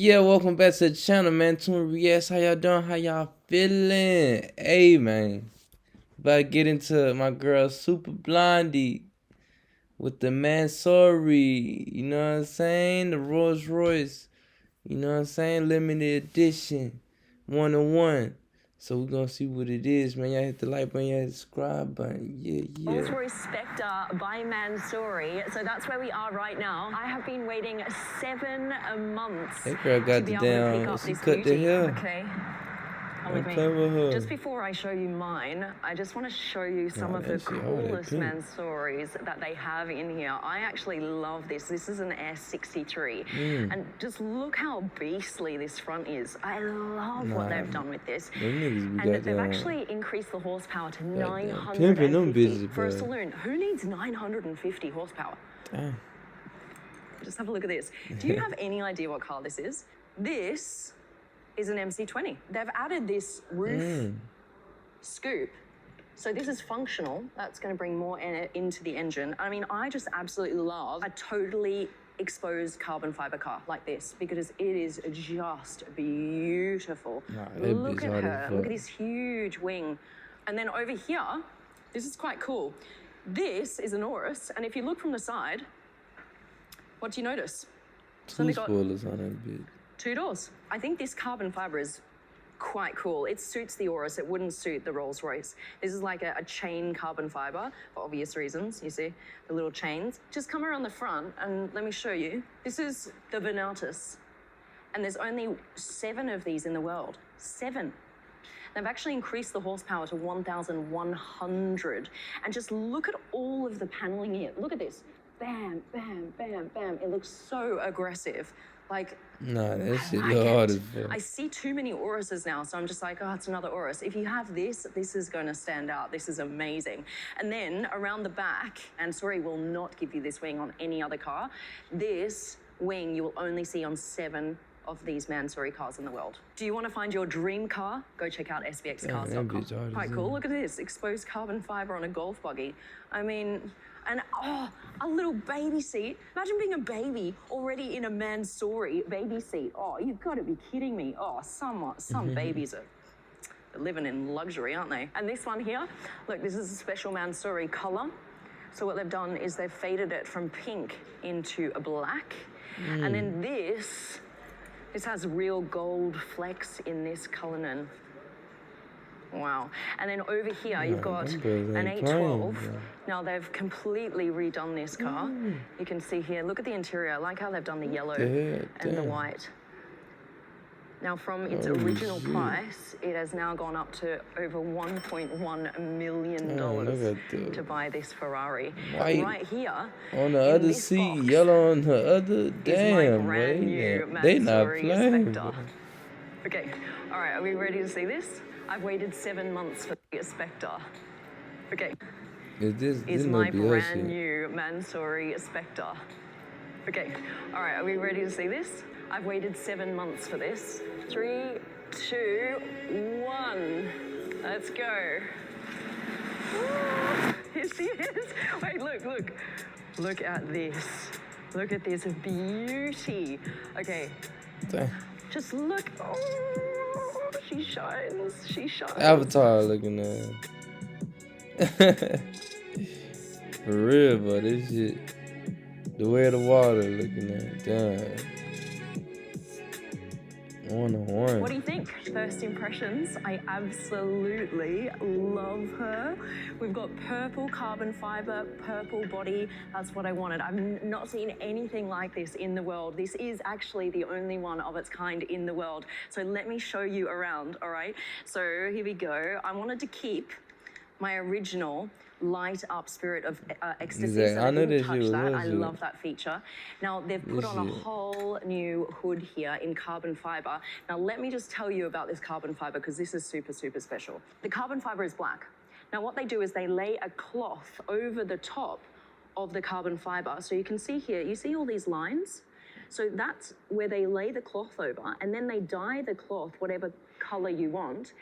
Yeah, welcome back to the channel, Mansory. Yes, how y'all doing? How y'all feeling? Hey, man. About to get into my girl Super Blondie with the Mansory. You know what I'm saying? The Rolls-Royce. You know what I'm saying? Limited edition. 1-on-1. So we're gonna see what it is, man. Y'all hit the like button, y'all hit the subscribe button. Yeah. Rolls-Royce Spectre by Mansory. So that's where we are right now. I have been waiting 7 months That girl got to be the able to pick damn, up she this cut the beauty. hair. Okay. Come Don't with play with her. Just before I show you mine, I just want to show you some of the that shit hard, that coolest pink. Mansories that they have in here. I actually love this. This is an S63. And just look how beastly this front is. I love what they've done with this. Them niggas be And they've goddamn actually increased the horsepower to pimping them 950. bitches, For a boy. saloon, who needs 950 horsepower? Damn. Just have a look at this. Do you have any idea what car this is? This is an MC20. They've added this roof scoop. So this is functional. That's going to bring more air into the engine. I mean, I just absolutely love a totally exposed carbon fiber car like this because it is just beautiful. Look at her. Look at this huge wing. And then over here, this is quite cool. This is an Urus, and if you look from the side, what do you notice? Two spoilers on that bitch. 2 doors. I think this carbon fiber is quite cool. It suits the Urus. It wouldn't suit the Rolls-Royce. This is like a chain carbon fiber for obvious reasons. You see the little chains. Just come around the front and let me show you. This is the Venatus. And there's only 7 of these in the world. 7. They've actually increased the horsepower to 1,100. And just look at all of the paneling here. Look at this. Bam, bam, bam, bam. It looks so aggressive. Like, nah, that shit look hard as fuck. I see too many Uruses now, so I'm just like, oh, it's another Urus. If you have this, this is going to stand out. This is amazing. And then around the back, and sorry, will not give you this wing on any other car. This wing you will only see on 7 of these Mansory cars in the world. Do you want to find your dream car? Go check out sbxcars.com. Quite cool. Look at this, exposed carbon fiber on a golf buggy. I mean, and oh, a little baby seat. Imagine being a baby already in a Mansory baby seat. Oh, you've got to be kidding me. Oh, some babies are living in luxury, aren't they? And this one here, look, this is a special Mansory color. So what they've done is they've faded it from pink into a black. And then this has real gold flecks in this color. Wow. And then over here, you've got an 812. Now, they've completely redone this car. You can see here, look at the interior. I like how they've done the yellow and the white. Now, from its original price, it has now gone up to over $1.1 million to buy this Ferrari. White right here, on the other seat, yellow on the other. Damn, they not playing. Okay, all right, are we ready to see this? I've waited 7 months for the Spectre. Okay, this is my brand new Mansory Spectre. Okay, all right, are we ready to see this? I've waited 7 months for this. 3, 2, 1. Let's go. Ooh, here she is. Wait, look. Look at this. Look at this beauty. Okay. Damn. Just look. Oh, she shines. She shines. Avatar looking at. For real, but this shit. The way of the water looking at. Damn. 1-on-1. What do you think? First impressions, I absolutely love her. We've got purple carbon fiber, purple body. That's what I wanted. I've not seen anything like this in the world. This is actually the only one of its kind in the world. So let me show you around, all right? So here we go. I wanted to keep my original light up spirit of ecstasy. Exactly. So I didn't touch that. I love that feature. Now they've put on a whole new hood here in carbon fiber. Now let me just tell you about this carbon fiber because this is super, super special. The carbon fiber is black. Now what they do is they lay a cloth over the top of the carbon fiber. So you can see here, you see all these lines? So that's where they lay the cloth over and then they dye the cloth whatever color you want.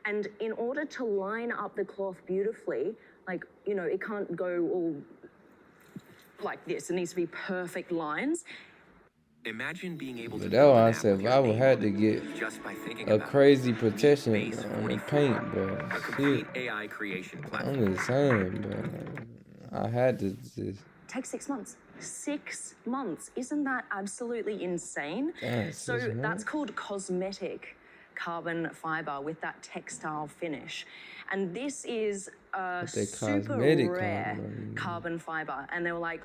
And in order to line up the cloth beautifully, like, you know, it can't go all like this. It needs to be perfect lines. Imagine being able to But that's build why an I app said with if your I would name have on to it get just by thinking a about it. crazy Meet protection Base on the 44, paint, bro. a Shit. complete AI creation platform. I'm just saying, bro. I had to just. Takes 6 months. 6 months. Isn't that absolutely insane? Damn, So 6 that's months? called cosmetic carbon fiber with that textile finish. And this is a But they super cosmetic rare carbon. carbon fiber. And they were like,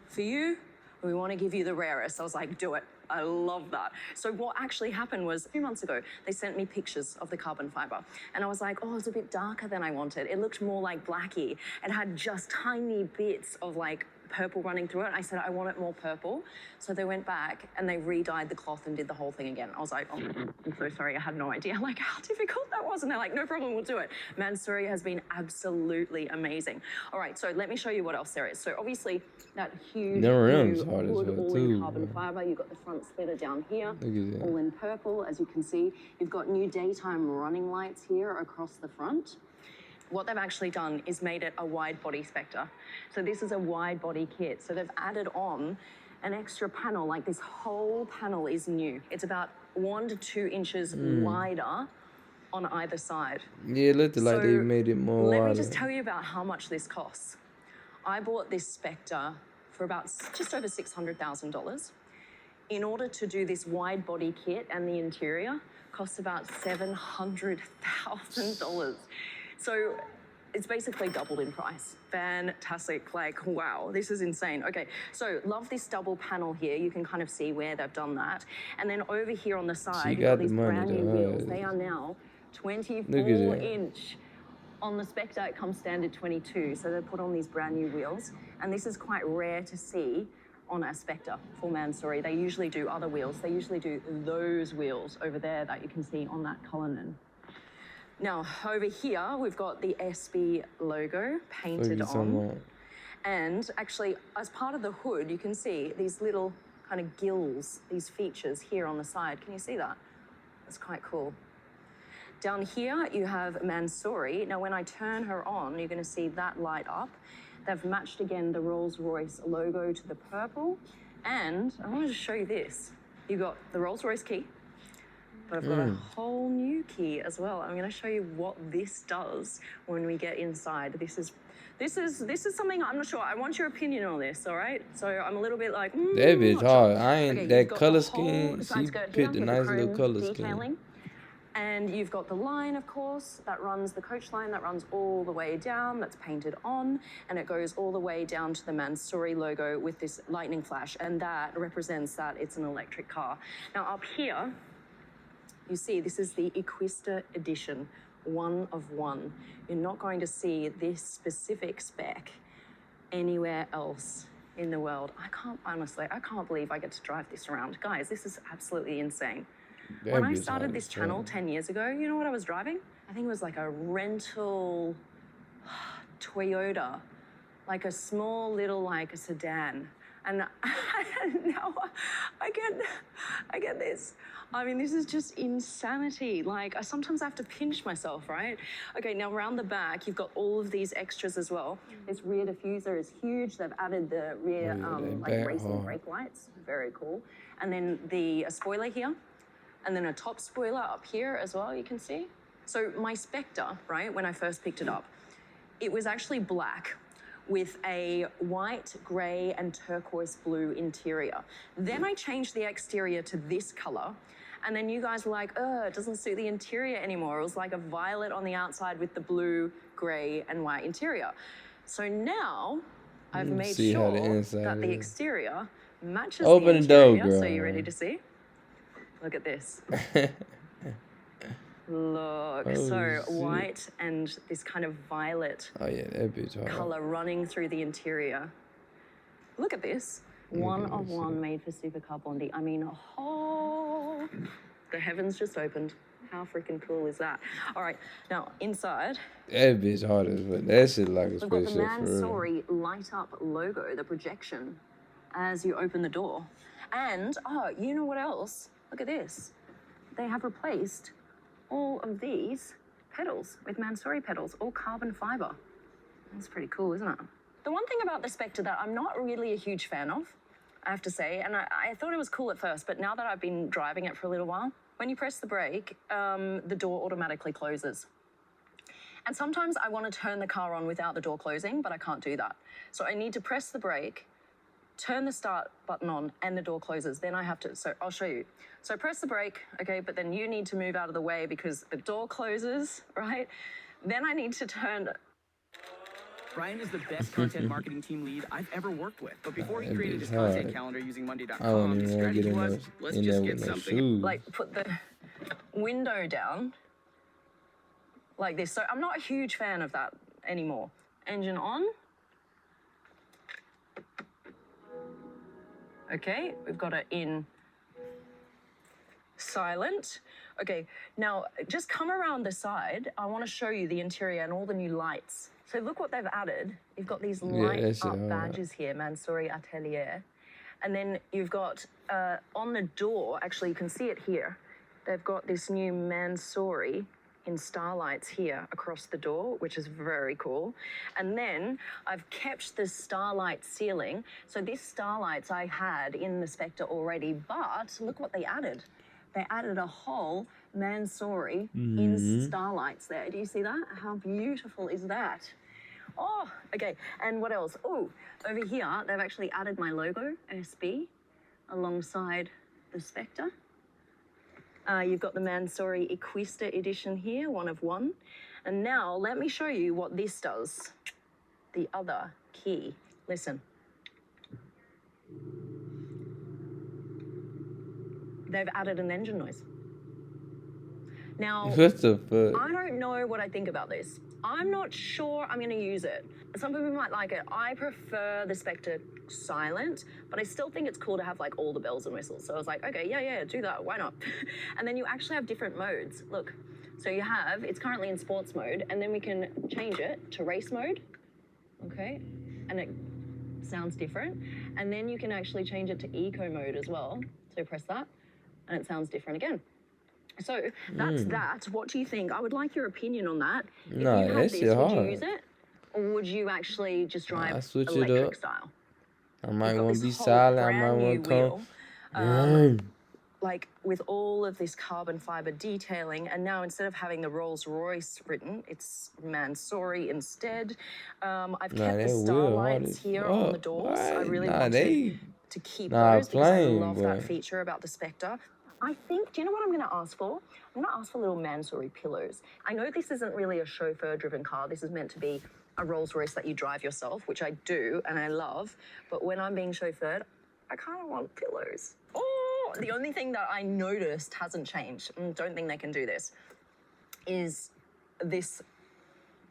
for you, we want to give you the rarest. I was like, do it. I love that. So what actually happened was a few months ago, they sent me pictures of the carbon fiber. And I was like, oh, it's a bit darker than I wanted. It looked more like blacky. It had just tiny bits of like purple running through it. I said, I want it more purple. So they went back and they re-dyed the cloth and did the whole thing again. I was like, oh, I'm so sorry. I had no idea like how difficult that was. And they're like, no problem, we'll do it. Mansory has been absolutely amazing. All right, so let me show you what else there is. So obviously that huge Them rims new hard as wood hell all too, in carbon bro. fiber. You've got the front splitter down here, Look at that. all in purple, as you can see. You've got new daytime running lights here across the front. What they've actually done is made it a wide body Spectre. So this is a wide body kit. So they've added on an extra panel, like this whole panel is new. It's about 1 to 2 inches wider on either side. Yeah, it looked like they So made it more let me wider. just tell you about how much this costs. I bought this Spectre for about just over $600,000. In order to do this wide body kit and the interior, costs about $700,000. So it's basically doubled in price. Fantastic, like, wow, this is insane. Okay, so love this double panel here. You can kind of see where they've done that. And then over here on the side, you've got got the these money, brand new though. wheels. They are now 24 that. inch. On the Spectre, it comes standard 22, so they put on these brand new wheels. And this is quite rare to see on a Spectre for Mansory. They usually do other wheels. They usually do those wheels over there that you can see on that Cullinan. Now, over here, we've got the SB logo painted on. And actually, as part of the hood, you can see these little kind of gills, these features here on the side. Can you see that? That's quite cool. Down here, you have Mansory. Now, when I turn her on, you're going to see that light up. They've matched again the Rolls-Royce logo to the purple. And I want to show you this. You've got the Rolls-Royce key, but I've got a whole new key as well. I'm going to show you what this does when we get inside. This is something I'm not sure. I want your opinion on this, all right? So I'm a little bit like, that bitch hard. I ain't okay, that color scheme. She picked a nice little color detailing. scheme. And you've got the line, of course, that runs the coach line that runs all the way down, that's painted on, and it goes all the way down to the Mansory logo with this lightning flash, and that represents that it's an electric car. Now up here, you see this is the Equista edition, 1 of 1. You're not going to see this specific spec anywhere else in the world. I can't believe I get to drive this around. Guys, this is absolutely insane. When I started this channel 10 years ago, you know what I was driving? I think it was like a rental Toyota, like a small little, like a sedan. And now I get this. I mean, this is just insanity. Like, I sometimes have to pinch myself, right? Okay, now around the back, you've got all of these extras as well. This rear diffuser is huge. They've added the rear, like racing brake lights. Very cool. And then a spoiler here. And then a top spoiler up here as well, you can see. So my Spectre, right, when I first picked it up, it was actually black with a white, grey, and turquoise blue interior. Then I changed the exterior to this color, and then you guys were like, it doesn't suit the interior anymore. It was like a violet on the outside with the blue, grey, and white interior. So now I've made sure that the exterior matches the interior. Open the door, girl. So you ready to see? Look at this. Look, so white and this kind of violet color running through the interior. Look at this. 1 of 1 made for Supercar Blondie. I mean, the heavens just opened. How freaking cool is that? All right, now inside. That bitch hard as well. That shit like a spaceship for real. We've got the Mansory light up logo, the projection, as you open the door. And, you know what else? Look at this. They have replaced all of these pedals with Mansory pedals, all carbon fiber. That's pretty cool, isn't it? The one thing about the Spectre that I'm not really a huge fan of, I have to say. And I thought it was cool at first, but now that I've been driving it for a little while, when you press the brake, the door automatically closes. And sometimes I want to turn the car on without the door closing, but I can't do that. So I need to press the brake, turn the start button on, and the door closes. Then I have to, so I'll show you. So press the brake, okay, but then you need to move out of the way because the door closes, right? Then I need to turn. Brian is the best content marketing team lead I've ever worked with. But before he That created bitch his content hard. calendar using I Monday.com, don't his even want to strategy get was, let's in just there get with no something. shoes. Like put the window down like this. So I'm not a huge fan of that anymore. Engine on. Okay, we've got it in silent. Okay, now just come around the side. I want to show you the interior and all the new lights. So look what they've added. You've got these light that shit up hard. badges here, Mansory Atelier. And then you've got on the door, actually you can see it here. They've got this new Mansory in starlights here across the door, which is very cool. And then I've kept the starlight ceiling. So this starlights I had in the Spectre already, but look what they added. They added a whole Mansory in starlights there. Do you see that? How beautiful is that? Oh, okay. And what else? Oh, over here, they've actually added my logo, SB, alongside the Spectre. You've got the Mansory Equista edition here, 1 of 1. And now let me show you what this does. The other key. Listen. They've added an engine noise. Now, What the fuck? I don't know what I think about this. I'm not sure I'm going to use it. Some people might like it. I prefer the Spectre silent, but I still think it's cool to have like all the bells and whistles. So I was like, okay, yeah, do that. Why not? And then you actually have different modes. Look, so you have, it's currently in sports mode, and then we can change it to race mode. Okay. And it sounds different. And then you can actually change it to eco mode as well. So press that, and it sounds different again. So that's that. What do you think? I would like your opinion on that. Nah, if you that had shit this, would you hard. use it? Or would you actually just I drive switch it electric up. style? I might You've got want this to be whole silent. I might brand new want to wheel, come. like with all of this carbon fiber detailing, and now instead of having the Rolls-Royce written, it's Mansory instead. I've kept the That wheel hard starlights as here on the fuck. doors. I What? really Nah, wanted they to keep not those because I playing, love that boy. feature about the Spectre. I think, do you know what I'm going to ask for? I'm going to ask for little Mansory pillows. I know this isn't really a chauffeur-driven car. This is meant to be a Rolls-Royce that you drive yourself, which I do and I love. But when I'm being chauffeured, I kind of want pillows. Oh, the only thing that I noticed hasn't changed, and don't think they can do this, is this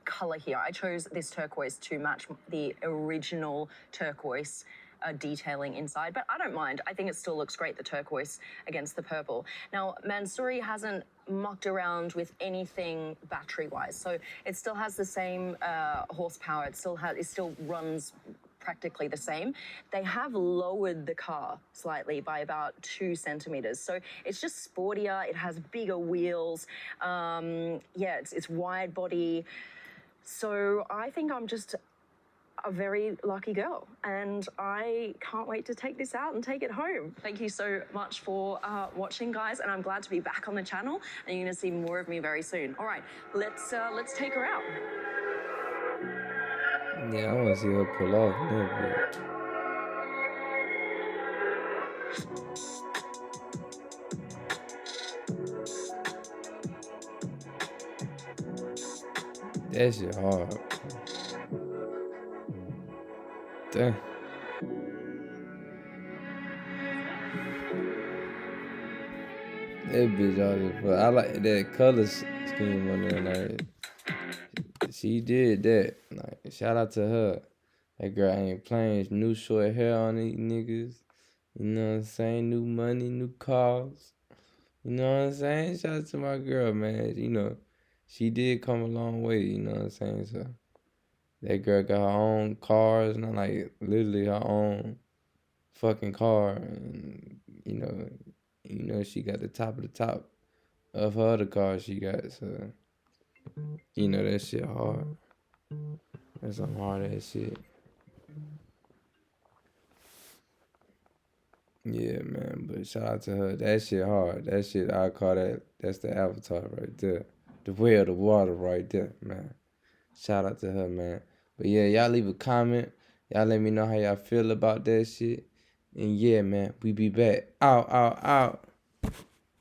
color here. I chose this turquoise to match the original turquoise detailing inside, but I don't mind. I think it still looks great, the turquoise against the purple. Now, Mansory hasn't mucked around with anything battery-wise, so it still has the same horsepower. It still runs practically the same. They have lowered the car slightly by about 2 centimeters. So it's just sportier. It has bigger wheels. Yeah, it's wide body. So I think I'm just a very lucky girl, and I can't wait to take this out and take it home. Thank you so much for watching, guys, and I'm glad to be back on the channel, and you're gonna see more of me very soon. All right, let's take her out. Yeah, I want to see her pull off a little bit. That shit hard. Damn. That bitch hard as fuck. I like that color scheme on there. Like, she did that. Like, shout out to her. That girl ain't playing. New short hair on these niggas. You know what I'm saying? New money, new cars. You know what I'm saying? Shout out to my girl, man. You know, she did come a long way. You know what I'm saying? So that girl got her own cars, and like literally her own fucking car, and you know she got the top of the top of her other car she got. So you know that shit hard. That's some hard ass shit. Yeah, man. But shout out to her. That shit hard. That shit, I call that. That's the avatar right there. The way of the water right there, man. Shout out to her, man. But yeah, y'all leave a comment. Y'all let me know how y'all feel about that shit. And yeah, man, we be back. Out, out, out.